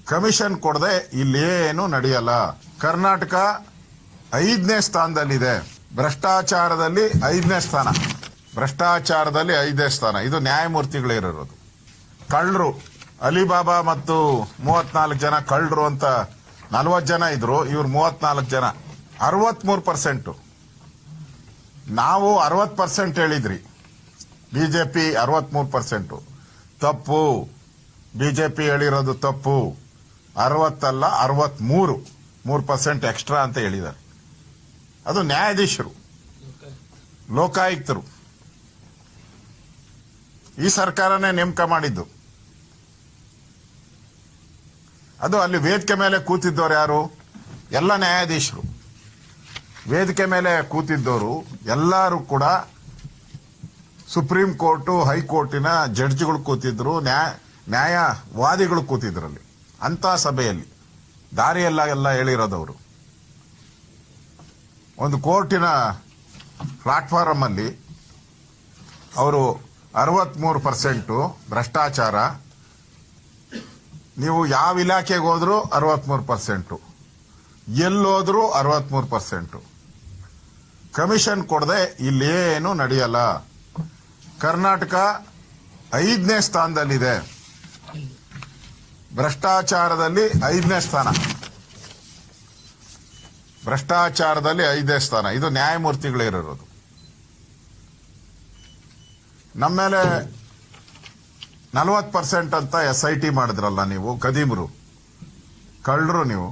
Commission ಕೊಡದೆ ಇಲ್ಲೇನು ನಡೆಯಲ್ಲ. ಕರ್ನಾಟಕ 5ನೇ ಸ್ಥಾನದಲ್ಲಿದೆ. ಭ್ರಷ್ಟಾಚಾರದಲ್ಲಿ 5ನೇ ಸ್ಥಾನ. ಭ್ರಷ್ಟಾಚಾರದಲ್ಲಿ 5ನೇ ಸ್ಥಾನ. ಇದು ನ್ಯಾಯಮೂರ್ತಿಗಳಿರೋದು. ಕಳ್ಳರು ಅಲಿಬಾಬಾ ಮತ್ತು 34 ಜನ ಕಳ್ಳರು ಅಂತ 40 ಜನ ಇದ್ರು. ಇವ್ರು 34 ಜನ. 63%. ನಾವು 60% ಹೇಳಿದ್ರಿ. ಬಿಜೆಪಿ 63%. ತಪ್ಪು. ಬಿಜೆಪಿ ಹೇಳಿರೋದು ತಪ್ಪು. 60 ಅಲ್ಲ 63. 3% ಎಕ್ಸ್ಟ್ರಾ ಅಂತ ಹೇಳಿದ್ದಾರೆ. ಅದು ನ್ಯಾಯಾಧೀಶರು, ಲೋಕಾಯುಕ್ತರು, ಈ ಸರ್ಕಾರನೇ ನೇಮಕ ಮಾಡಿದ್ದು. ಅದು ಅಲ್ಲಿ ವೇದಿಕೆ ಮೇಲೆ ಕೂತಿದ್ದವರು ಯಾರು? ಎಲ್ಲ ನ್ಯಾಯಾಧೀಶರು. ವೇದಿಕೆ ಮೇಲೆ ಕೂತಿದ್ದವರು ಎಲ್ಲರೂ ಕೂಡ ಸುಪ್ರೀಂ ಕೋರ್ಟು, ಹೈಕೋರ್ಟಿನ ಜಡ್ಜ್ಗಳು ಕೂತಿದ್ರು, ನ್ಯಾಯವಾದಿಗಳು ಕೂತಿದ್ರಲ್ಲಿ. ಅಂತ ಸಭೆಯಲ್ಲಿ ದಾರಿಯೆಲ್ಲ ಹೇಳಿರೋದವರು. ಒಂದು ಕೋರ್ಟಿನ ಪ್ಲಾಟ್ಫಾರಂ ಅಲ್ಲಿ ಅವರು 63% ಭ್ರಷ್ಟಾಚಾರ. ನೀವು ಯಾವ ಇಲಾಖೆಗೆ ಹೋದ್ರೂ 63%, ಎಲ್ಲೋದ್ರೂ 63%. ಕಮಿಷನ್ ಕೊಡದೆ ಇಲ್ಲೇನು ನಡೆಯಲ್ಲ. ಕರ್ನಾಟಕ 5ನೇ ಸ್ಥಾನದಲ್ಲಿದೆ. ಭ್ರಷ್ಟಾಚಾರದಲ್ಲಿ 5ನೇ ಸ್ಥಾನ. ಭ್ರಷ್ಟಾಚಾರದಲ್ಲಿ 5ನೇ ಸ್ಥಾನ. ಇದು ನ್ಯಾಯಮೂರ್ತಿಗಳಿರೋದು. ನಮ್ಮ ಮೇಲೆ 40% ಅಂತ SIT ಮಾಡಿದ್ರಲ್ಲ ನೀವು, ಕದೀಮರು, ಕಳ್ಳರು ನೀವು.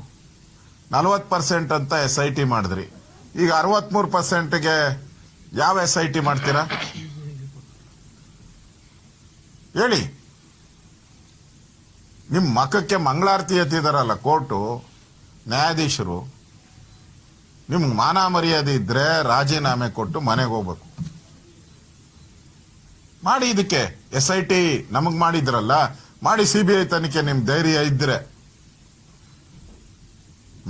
40% ಅಂತ SIT ಮಾಡಿದ್ರಿ. ಈಗ 63%ಗೆ ಯಾವ SIT ಮಾಡ್ತೀರಾ ಹೇಳಿ? ನಿಮ್ ಮಖಕ್ಕೆ ಮಂಗಳಾರತಿ ಎತ್ತಿದಾರಲ್ಲ ಕೋರ್ಟು, ನ್ಯಾಯಾಧೀಶರು. ನಿಮ್ಗೆ ಮಾನ ಮರ್ಯಾದೆ ಇದ್ರೆ ರಾಜೀನಾಮೆ ಕೊಟ್ಟು ಮನೆಗೆ ಹೋಗ್ಬೇಕು. ಮಾಡಿ. ಇದಕ್ಕೆ SIT ನಮಗ್ ಮಾಡಿದ್ರಲ್ಲ, ಮಾಡಿ. CBI ತನಿಖೆ ನಿಮ್ ಧೈರ್ಯ ಇದ್ರೆ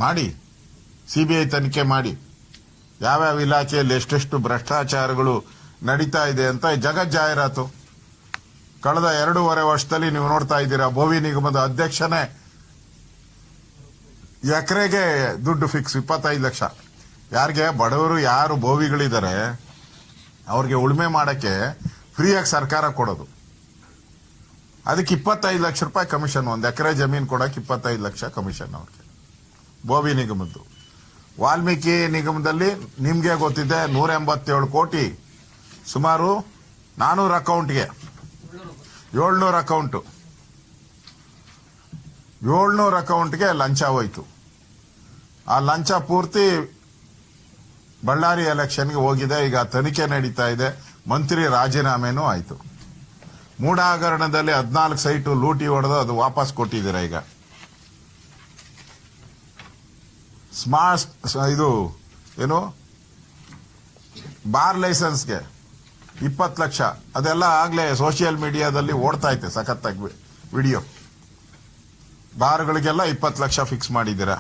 ಮಾಡಿ. CBI ತನಿಖೆ ಮಾಡಿ. ಯಾವ್ಯಾವ ಇಲಾಖೆಯಲ್ಲಿ ಎಷ್ಟೆಷ್ಟು ಭ್ರಷ್ಟಾಚಾರಗಳು ನಡೀತಾ ಇದೆ ಅಂತ ಜಗಜ್ಜಾಹೀರಾತು. ಕಳೆದ 2.5 ವರ್ಷದಲ್ಲಿ ನೀವು ನೋಡ್ತಾ ಇದ್ದೀರಾ. ಭೋವಿ ನಿಗಮದ ಅಧ್ಯಕ್ಷನೇ ಎಕರೆಗೆ ದುಡ್ಡು ಫಿಕ್ಸ್ 25 ಲಕ್ಷ. ಯಾರಿಗೆ ಬಡವರು ಯಾರು ಭೋವಿಗಳಿದ್ದಾರೆ ಅವ್ರಿಗೆ ಉಳುಮೆ ಮಾಡಕ್ಕೆ ಫ್ರೀಯಾಗಿ ಸರ್ಕಾರ ಕೊಡೋದು. ಅದಕ್ಕೆ 25 ಲಕ್ಷ ರೂಪಾಯಿ ಕಮಿಷನ್. 1 ಎಕರೆ ಜಮೀನು ಕೊಡಕ್ಕೆ 25 ಲಕ್ಷ ಕಮಿಷನ್ ಅವ್ರಿಗೆ. ಭೋವಿ ನಿಗಮದ್ದು. ವಾಲ್ಮೀಕಿ ನಿಗಮದಲ್ಲಿ ನಿಮ್ಗೆ ಗೊತ್ತಿದೆ 187 ಕೋಟಿ, ಸುಮಾರು 400 ಅಕೌಂಟ್ಗೆ 700 ಅಕೌಂಟ್, 700 ಅಕೌಂಟ್ಗೆ ಲಂಚ ಹೋಯ್ತು. ಆ ಲಂಚ ಪೂರ್ತಿ ಬಳ್ಳಾರಿ ಎಲೆಕ್ಷನ್ಗೆ ಹೋಗಿದೆ. ಈಗ ತನಿಖೆ ನಡೀತಾ ಇದೆ. ಮಂತ್ರಿ ರಾಜೀನಾಮೆನೂ ಆಯ್ತು. ಮೂಡ ಹಗರಣದಲ್ಲಿ 14 ಸೈಟು ಲೂಟಿ ಹೊಡೆದು ಅದು ವಾಪಸ್ ಕೊಟ್ಟಿದ್ದೀರಾ. ಈಗ ಇದು ಏನು ಬಾರ್ ಲೈಸೆನ್ಸ್ಗೆ 20 ಲಕ್ಷ. ಅದೆಲ್ಲ ಆಗ್ಲೇ ಸೋಷಿಯಲ್ ಮೀಡಿಯಾದಲ್ಲಿ ಓಡ್ತಾ ಐತೆ ಸಖತ್ತಾಗಿ ವಿಡಿಯೋ. ಬಾರ್ಗಳಿಗೆಲ್ಲ 20 ಲಕ್ಷ ಫಿಕ್ಸ್ ಮಾಡಿದ್ದೀರಾ.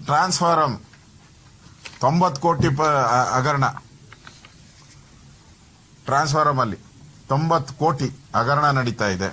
ಟ್ರಾನ್ಸ್ಫಾರಂ 90 ಕೋಟಿ ಹಗರಣ. ಟ್ರಾನ್ಸ್ಫಾರಂ ಅಲ್ಲಿ 90 ಕೋಟಿ ಹಗರಣ ನಡೀತಾ ಇದೆ.